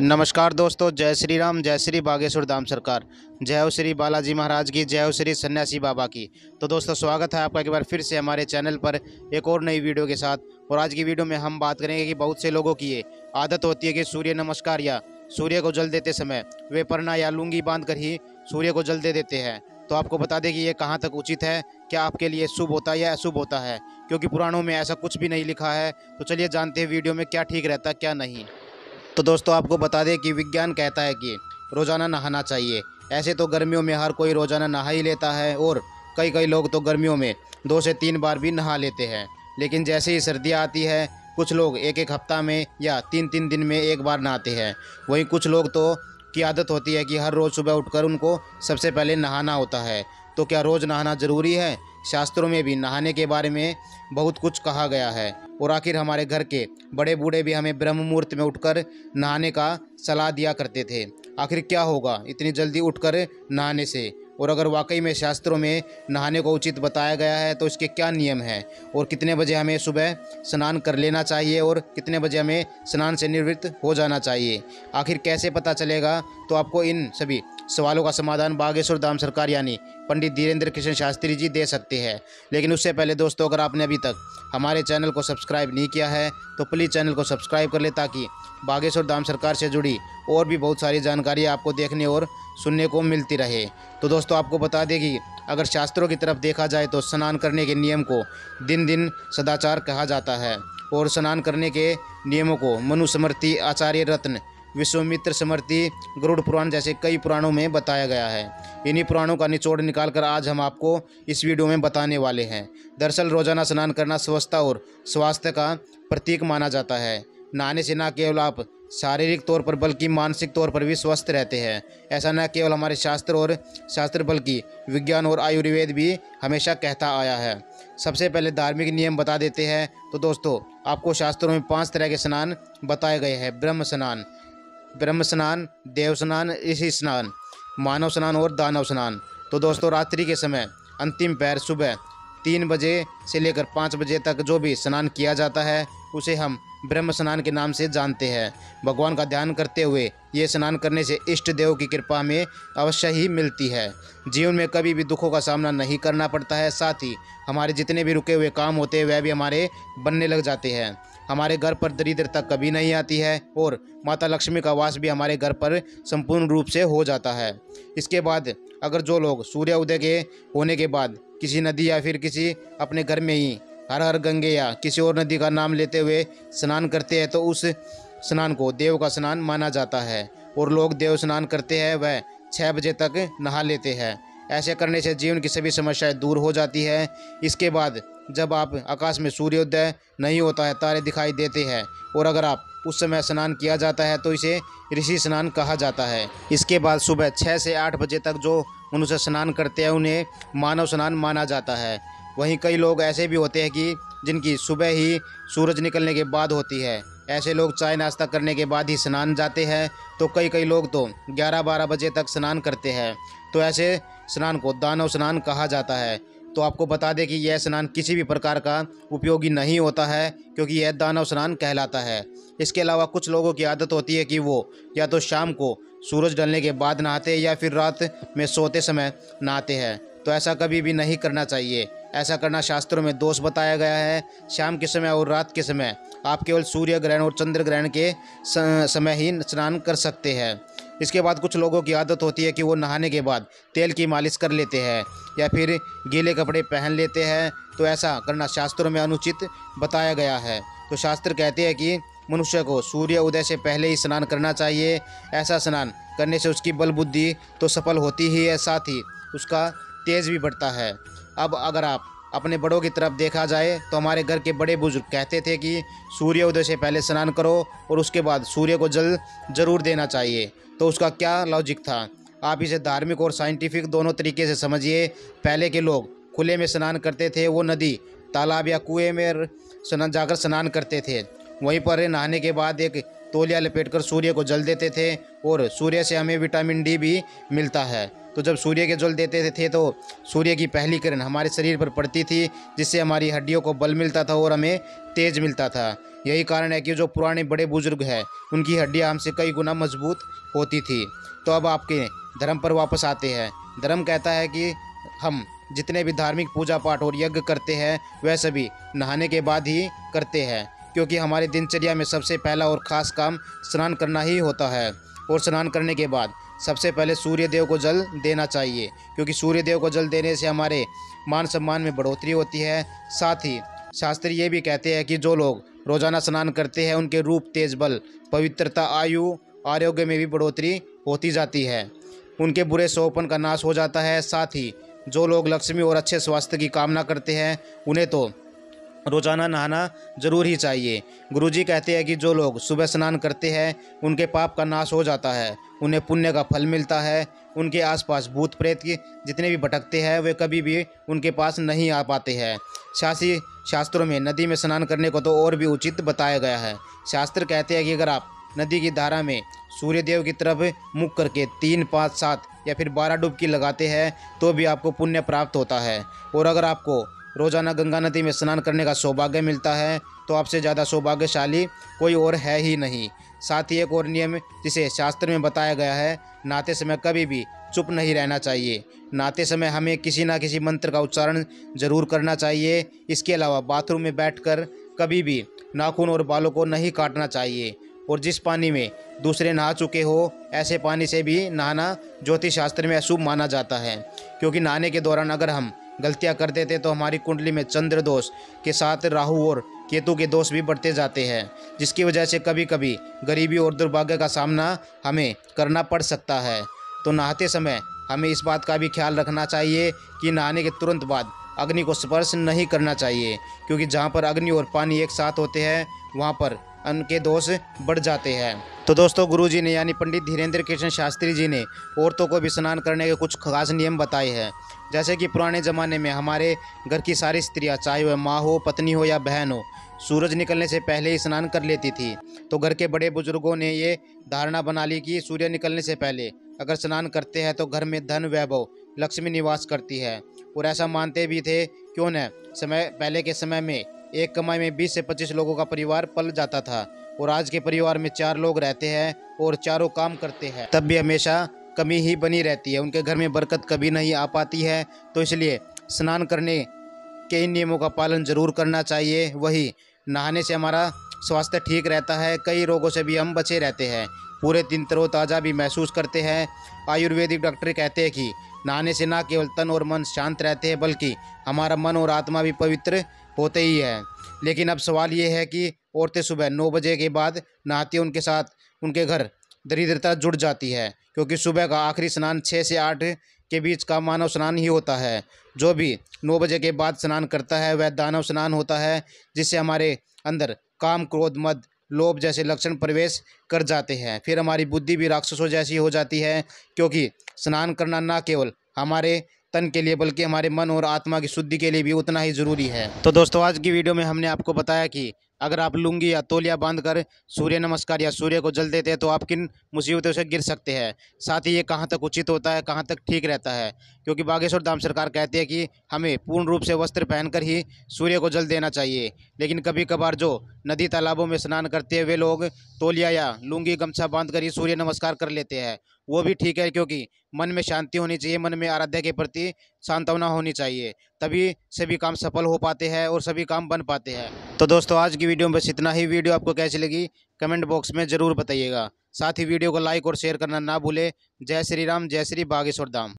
नमस्कार दोस्तों, जय श्री राम, जय श्री बागेश्वर धाम सरकार, जय हो श्री बालाजी महाराज की, जय हो श्री सन्यासी बाबा की। तो दोस्तों, स्वागत है आपका एक बार फिर से हमारे चैनल पर एक और नई वीडियो के साथ। और आज की वीडियो में हम बात करेंगे कि बहुत से लोगों की ये आदत होती है कि सूर्य नमस्कार या सूर्य को जल देते समय वे परना या लुंगी बांध कर ही सूर्य को जल दे देते हैं। तो आपको बता दें कि ये कहाँ तक उचित है, क्या आपके लिए शुभ होता है या अशुभ होता है, क्योंकि पुराणों में ऐसा कुछ भी नहीं लिखा है। तो चलिए जानते हैं वीडियो में क्या ठीक रहता है क्या नहीं। तो दोस्तों, आपको बता दें कि विज्ञान कहता है कि रोज़ाना नहाना चाहिए। ऐसे तो गर्मियों में हर कोई रोज़ाना नहा ही लेता है और कई कई लोग तो गर्मियों में 2 से 3 बार भी नहा लेते हैं। लेकिन जैसे ही सर्दियाँ आती है, कुछ लोग एक एक हफ्ता में या 3 दिन में एक बार नहाते हैं। वहीं कुछ लोग तो की आदत होती है कि हर रोज़ सुबह उठकर उनको सबसे पहले नहाना होता है। तो क्या रोज़ नहाना ज़रूरी है? शास्त्रों में भी नहाने के बारे में बहुत कुछ कहा गया है। और आखिर हमारे घर के बड़े बूढ़े भी हमें ब्रह्म मुहूर्त में उठकर नहाने का सलाह दिया करते थे। आखिर क्या होगा इतनी जल्दी उठकर नहाने से? और अगर वाकई में शास्त्रों में नहाने को उचित बताया गया है तो इसके क्या नियम हैं? और कितने बजे हमें सुबह स्नान कर लेना चाहिए और कितने बजे हमें स्नान से निवृत्त हो जाना चाहिए? आखिर कैसे पता चलेगा? तो आपको इन सभी सवालों का समाधान बागेश्वर धाम सरकार यानी पंडित धीरेन्द्र कृष्ण शास्त्री जी दे सकते हैं। लेकिन उससे पहले दोस्तों, अगर आपने अभी तक हमारे चैनल को सब्सक्राइब नहीं किया है तो प्लीज़ चैनल को सब्सक्राइब कर ले, ताकि बागेश्वर धाम सरकार से जुड़ी और भी बहुत सारी जानकारी आपको देखने और सुनने को मिलती रहे। तो दोस्तों, आपको बता दें कि अगर शास्त्रों की तरफ देखा जाए तो स्नान करने के नियम को दिन दिन सदाचार कहा जाता है। और स्नान करने के नियमों को मनुस्मृति, आचार्य रत्न, विश्वामित्र स्मृति, गरुड़ पुराण जैसे कई पुराणों में बताया गया है। इन्हीं पुराणों का निचोड़ निकालकर आज हम आपको इस वीडियो में बताने वाले हैं। दरअसल रोजाना स्नान करना स्वच्छता और स्वास्थ्य का प्रतीक माना जाता है। नहाने से न केवल आप शारीरिक तौर पर बल्कि मानसिक तौर पर भी स्वस्थ रहते हैं। ऐसा न केवल हमारे शास्त्र बल्कि विज्ञान और आयुर्वेद भी हमेशा कहता आया है। सबसे पहले धार्मिक नियम बता देते हैं। तो दोस्तों, आपको शास्त्रों में 5 तरह के स्नान बताए गए हैं। ब्रह्म स्नान, देव स्नान, ऋषि स्नान, मानव स्नान और दानव स्नान। तो दोस्तों, रात्रि के समय अंतिम पहर सुबह 3 बजे से लेकर 5 बजे तक जो भी स्नान किया जाता है उसे हम ब्रह्म स्नान के नाम से जानते हैं। भगवान का ध्यान करते हुए ये स्नान करने से इष्ट देव की कृपा हमें अवश्य ही मिलती है। जीवन में कभी भी दुखों का सामना नहीं करना पड़ता है। साथ ही हमारे जितने भी रुके हुए काम होते हैं वह भी हमारे बनने लग जाते हैं। हमारे घर पर दरिद्रता कभी नहीं आती है और माता लक्ष्मी का वास भी हमारे घर पर संपूर्ण रूप से हो जाता है। इसके बाद अगर जो लोग सूर्य उदय के होने के बाद किसी नदी या फिर किसी अपने घर में ही हर हर गंगे या किसी और नदी का नाम लेते हुए स्नान करते हैं तो उस स्नान को देव का स्नान माना जाता है। और लोग देव स्नान करते हैं वह 6 बजे तक नहा लेते हैं। ऐसे करने से जीवन की सभी समस्याएं दूर हो जाती है। इसके बाद जब आप आकाश में सूर्योदय नहीं होता है, तारे दिखाई देते हैं और अगर आप उस समय स्नान किया जाता है तो इसे ऋषि स्नान कहा जाता है। इसके बाद सुबह 6 से 8 बजे तक जो मनुष्य स्नान करते हैं उन्हें मानव स्नान माना जाता है। वहीं कई लोग ऐसे भी होते हैं कि जिनकी सुबह ही सूरज निकलने के बाद होती है। ऐसे लोग चाय नाश्ता करने के बाद ही स्नान जाते हैं। तो कई लोग तो 11-12 बजे तक स्नान करते हैं। तो ऐसे स्नान को दानव स्नान कहा जाता है। तो आपको बता दें कि यह स्नान किसी भी प्रकार का उपयोगी नहीं होता है, क्योंकि यह दानव स्नान कहलाता है। इसके अलावा कुछ लोगों की आदत होती है कि वो या तो शाम को सूरज ढलने के बाद नहाते हैं या फिर रात में सोते समय नहाते हैं। तो ऐसा कभी भी नहीं करना चाहिए। ऐसा करना शास्त्रों में दोष बताया गया है। शाम के समय और रात के समय आप केवल सूर्य ग्रहण और चंद्र ग्रहण के समय ही स्नान कर सकते हैं। इसके बाद कुछ लोगों की आदत होती है कि वो नहाने के बाद तेल की मालिश कर लेते हैं या फिर गीले कपड़े पहन लेते हैं। तो ऐसा करना शास्त्रों में अनुचित बताया गया है। तो शास्त्र कहते हैं कि मनुष्य को सूर्य उदय से पहले ही स्नान करना चाहिए। ऐसा स्नान करने से उसकी बल बुद्धि तो सफल होती ही है, साथ ही उसका तेज भी बढ़ता है। अब अगर आप अपने बड़ों की तरफ देखा जाए तो हमारे घर के बड़े बुजुर्ग कहते थे कि सूर्य उदय से पहले स्नान करो और उसके बाद सूर्य को जल जरूर देना चाहिए। तो उसका क्या लॉजिक था? आप इसे धार्मिक और साइंटिफिक दोनों तरीके से समझिए। पहले के लोग खुले में स्नान करते थे। वो नदी, तालाब या कुएं में जाकर स्नान करते थे। वहीं पर नहाने के बाद एक तौलिया लपेटकर सूर्य को जल देते थे और सूर्य से हमें विटामिन डी भी मिलता है। तो जब सूर्य के जल देते थे तो सूर्य की पहली किरण हमारे शरीर पर पड़ती थी, जिससे हमारी हड्डियों को बल मिलता था और हमें तेज मिलता था। यही कारण है कि जो पुराने बड़े बुजुर्ग हैं उनकी हड्डियां हमसे कई गुना मजबूत होती थी। तो अब आपके धर्म पर वापस आते हैं। धर्म कहता है कि हम जितने भी धार्मिक पूजा पाठ और यज्ञ करते हैं वह सभी नहाने के बाद ही करते हैं, क्योंकि हमारी दिनचर्या में सबसे पहला और ख़ास काम स्नान करना ही होता है। और स्नान करने के बाद सबसे पहले सूर्य देव को जल देना चाहिए, क्योंकि सूर्य देव को जल देने से हमारे मान सम्मान में बढ़ोतरी होती है। साथ ही शास्त्र ये भी कहते हैं कि जो लोग रोज़ाना स्नान करते हैं उनके रूप, तेज, बल, पवित्रता, आयु, आरोग्य में भी बढ़ोतरी होती जाती है। उनके बुरे स्वभाव का नाश हो जाता है। साथ ही जो लोग लक्ष्मी और अच्छे स्वास्थ्य की कामना करते हैं उन्हें तो रोज़ाना नहाना जरूर ही चाहिए। गुरुजी कहते हैं कि जो लोग सुबह स्नान करते हैं उनके पाप का नाश हो जाता है, उन्हें पुण्य का फल मिलता है। उनके आसपास भूत प्रेत की जितने भी भटकते हैं वे कभी भी उनके पास नहीं आ पाते हैं। शास्त्रों में नदी में स्नान करने को तो और भी उचित बताया गया है। शास्त्र कहते हैं कि अगर आप नदी की धारा में सूर्यदेव की तरफ मुख करके 3, 5, 7 या फिर 12 डुबकी लगाते हैं तो भी आपको पुण्य प्राप्त होता है। और अगर आपको रोज़ाना गंगा नदी में स्नान करने का सौभाग्य मिलता है तो आपसे ज़्यादा सौभाग्यशाली कोई और है ही नहीं। साथ ही एक और नियम जिसे शास्त्र में बताया गया है, नहाते समय कभी भी चुप नहीं रहना चाहिए। नहाते समय हमें किसी ना किसी मंत्र का उच्चारण जरूर करना चाहिए। इसके अलावा बाथरूम में बैठकर कभी भी नाखून और बालों को नहीं काटना चाहिए। और जिस पानी में दूसरे नहा चुके हो ऐसे पानी से भी नहाना ज्योतिष शास्त्र में अशुभ माना जाता है, क्योंकि नहाने के दौरान अगर हम गलतियां कर देते तो हमारी कुंडली में चंद्र दोष के साथ राहु और केतु के दोष भी बढ़ते जाते हैं, जिसकी वजह से कभी कभी गरीबी और दुर्भाग्य का सामना हमें करना पड़ सकता है। तो नहाते समय हमें इस बात का भी ख्याल रखना चाहिए कि नहाने के तुरंत बाद अग्नि को स्पर्श नहीं करना चाहिए, क्योंकि जहाँ पर अग्नि और पानी एक साथ होते हैं वहाँ पर अन्न के दोष बढ़ जाते हैं। तो दोस्तों, गुरुजी ने यानी पंडित धीरेन्द्र कृष्ण शास्त्री जी ने औरतों को भी स्नान करने के कुछ खास नियम बताए हैं। जैसे कि पुराने ज़माने में हमारे घर की सारी स्त्रियां, चाहे वह माँ हो, पत्नी हो या बहन हो, सूरज निकलने से पहले ही स्नान कर लेती थी। तो घर के बड़े बुजुर्गों ने ये धारणा बना ली कि सूर्य निकलने से पहले अगर स्नान करते हैं तो घर में धन, वैभव, लक्ष्मी निवास करती है। और ऐसा मानते भी थे, क्यों न पहले के समय में एक कमाई में 20 से 25 लोगों का परिवार पल जाता था, और आज के परिवार में 4 लोग रहते हैं और चारों काम करते हैं, तब भी हमेशा कमी ही बनी रहती है। उनके घर में बरकत कभी नहीं आ पाती है। तो इसलिए स्नान करने के इन नियमों का पालन जरूर करना चाहिए। वही नहाने से हमारा स्वास्थ्य ठीक रहता है, कई रोगों से भी हम बचे रहते हैं, पूरे दिन तरोताज़ा भी महसूस करते हैं। आयुर्वेदिक डॉक्टर कहते हैं कि नहाने से न केवल तन और मन शांत रहते हैं बल्कि हमारा मन और आत्मा भी पवित्र होते ही है। लेकिन अब सवाल ये है कि औरतें सुबह 9 बजे के बाद नहाती हैं, उनके साथ उनके घर दरिद्रता जुड़ जाती है, क्योंकि सुबह का आखिरी स्नान 6 से 8 के बीच का मानव स्नान ही होता है। जो भी 9 बजे के बाद स्नान करता है वह दानव स्नान होता है, जिससे हमारे अंदर काम, क्रोध, मद, लोभ जैसे लक्षण प्रवेश कर जाते हैं। फिर हमारी बुद्धि भी राक्षसों जैसी हो जाती है, क्योंकि स्नान करना न केवल हमारे तन के लिए बल्कि हमारे मन और आत्मा की शुद्धि के लिए भी उतना ही ज़रूरी है। तो दोस्तों, आज की वीडियो में हमने आपको बताया कि अगर आप लुंगी या तौलिया बांधकर सूर्य नमस्कार या सूर्य को जल देते हैं तो आप किन मुसीबतों से गिर सकते हैं। साथ ही ये कहाँ तक उचित होता है, कहाँ तक ठीक रहता है, क्योंकि बागेश्वर धाम सरकार कहती है कि हमें पूर्ण रूप से वस्त्र पहनकर ही सूर्य को जल देना चाहिए। लेकिन कभी कभार जो नदी तालाबों में स्नान करते हैं वे लोग तौलिया या लुंगी गमछा बांधकर ही सूर्य नमस्कार कर लेते हैं। वो भी ठीक है, क्योंकि मन में शांति होनी चाहिए, मन में आराध्या के प्रति सांत्वना होनी चाहिए, तभी सभी काम सफल हो पाते हैं और सभी काम बन पाते हैं। तो दोस्तों, आज की वीडियो में बस इतना ही। वीडियो आपको कैसी लगी कमेंट बॉक्स में ज़रूर बताइएगा। साथ ही वीडियो को लाइक और शेयर करना ना भूलें। जय श्री राम, जय श्री बागेश्वर धाम।